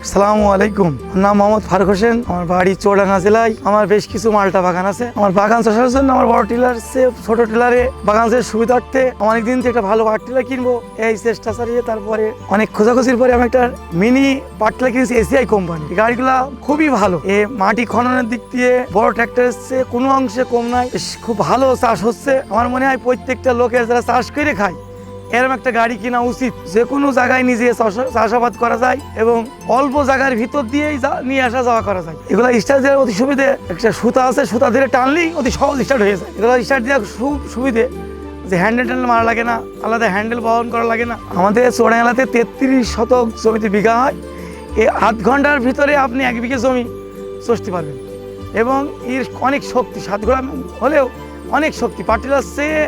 আসসালামু আলাইকুম। আমার নাম মোহাম্মদ ফারুক হোসেন। আমার বাড়ি চৌডাঙ্গা জেলায়। আমার বেশ কিছু মালটা বাগান আছে। আমার বাগান চাষের জন্য আমার বড় টিলার চেয়ে ছোট টিলারে বাগান চাষের সুবিধার্থে অনেক দিন থেকে একটা ভালো পাট টিলার কিনবো এই চেষ্টা চালিয়ে তারপরে অনেক খোঁজাখুঁজির পরে আমি একটা মিনি পাট টিলার কিনেছি এসিআই কোম্পানি। গাড়িগুলা খুবই ভালো। এ মাটি খননের দিক দিয়ে বড় ট্র্যাক্টরের চেয়ে কোনো অংশে কম নাই। খুব ভালো চাষ হচ্ছে। আমার মনে হয় প্রত্যেকটা লোকের যারা চাষ করে খায় এরকম একটা গাড়ি কিনা উচিত। যে কোনো জায়গায় নিজে চাষাবাদ করা যায় এবং অল্প জায়গার ভিতর দিয়েই নিয়ে আসা যাওয়া করা যায়। এগুলো স্টার্ট দেওয়ার অতি সুবিধে। একটা সুতা আছে, সুতা ধরে টানলেই অতি সহজ স্টার্ট হয়ে যায়। এগুলো স্টার্ট দেওয়ার খুব সুবিধে যে হ্যান্ডেল মারা লাগে না, আলাদা হ্যান্ডেল বহন করা লাগে না। আমাদের চৌডাঙ্গাতে 33 শতক জমিতে বিঘা হয়। এই আধ ঘন্টার ভিতরে আপনি 1 বিঘে জমি চষতে পারবেন এবং এর অনেক শক্তি, 7 ঘোড়া হলেও অনেক শক্তি। পার্টিলার চেয়ে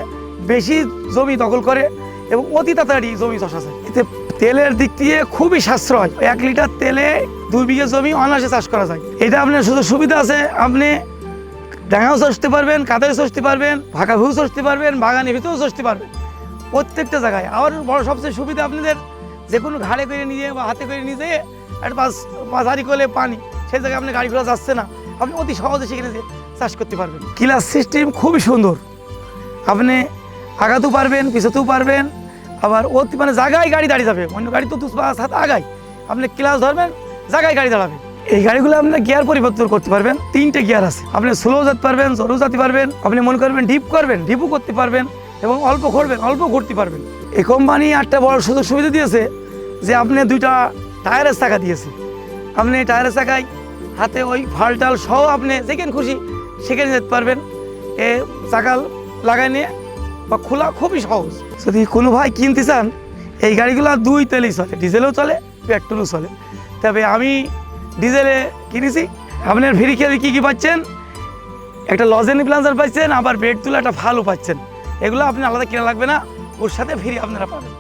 বেশি জমি দখল করে এবং অতি তাড়াতাড়ি জমি চাষা যায়। এতে তেলের দিক দিয়ে খুবই সাশ্রয়। 1 লিটার তেলে 2 বিঘে জমি অনায়াসে চাষ করা যায়। এটা আপনার সুযোগ সুবিধা আছে। আপনি ডাঙাও চষতে পারবেন, কাদায় চষতে পারবেন, ফাঁকা ভিউ চষতে পারবেন, বাগানের ভিতরেও চষতে পারবেন, প্রত্যেকটা জায়গায়। আর বড় সবচেয়ে সুবিধা আপনাদের যে কোনো ঘাড়ে করে নিয়ে বা হাতে করে নিয়ে যেয়ে একটা পাঁচারি করলে পানি, সেই জায়গায় আপনি গাড়ি ঘোড়া যাচ্ছে না, আপনি অতি সহজে সেখানে চাষ করতে পারবেন। ক্লাস সিস্টেম খুবই সুন্দর। আপনি আগাতেও পারবেন, পিছাতেও পারবেন, আবার মানে জায়গায় গাড়ি দাঁড়িয়ে যাবে। অন্য গাড়ি তো 2-5 হাত আগায়, আপনি ক্লাস ধরবেন, জায়গায় গাড়ি দাঁড়াবে। এই গাড়িগুলো আপনার গিয়ার পরিবর্তন করতে পারবেন। 3টে গিয়ার আছে। আপনি স্লো যেতে পারবেন, জোরও যেতে পারবেন। আপনি মনে করবেন ডিপ করবেন, ডিপও করতে পারবেন এবং অল্প ঘুরবেন, অল্প ঘুরতে পারবেন। এই কোম্পানি একটা বড় সুযোগ সুবিধা দিয়েছে যে আপনি 2টা টায়ারের চাকা দিয়েছে। আপনি টায়ারের চাকায় হাতে ওই ফালটাল সহ আপনি যেখানে খুশি সেখানে যেতে পারবেন। এ চাকা লাগাই নিয়ে বা খোলা খুবই সহজ। যদি কোনো ভাই কিনতে চান, এই গাড়িগুলো 2 তেলেই চলে, ডিজেলেও চলে, পেট্রোলও চলে। তবে আমি ডিজেলে কিনেছি। আপনার ফ্রি খেলে কী কী পাচ্ছেন? একটা লজেনি প্লান্সার পাচ্ছেন, আবার বেড তুলে একটা ভালো পাচ্ছেন। এগুলো আপনি আলাদা কেনা লাগবে না, ওর সাথে ফ্রি আপনারা পাবেন।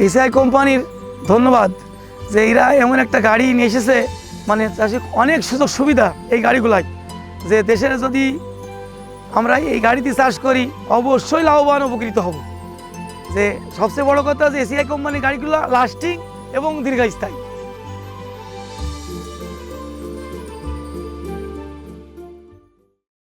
এসিআই কোম্পানির ধন্যবাদ যে এরা এমন একটা গাড়ি নিয়ে এসেছে, মানে চাষে অনেক সুযোগ সুবিধা এই গাড়িগুলাই। যে দেশের যদি আমরা এই গাড়িতে চাষ করি অবশ্যই লাভবান উপকৃত হব। যে সবচেয়ে বড় কথা যে এসিআই কোম্পানির গাড়িগুলো লাস্টিং এবং দীর্ঘস্থায়ী।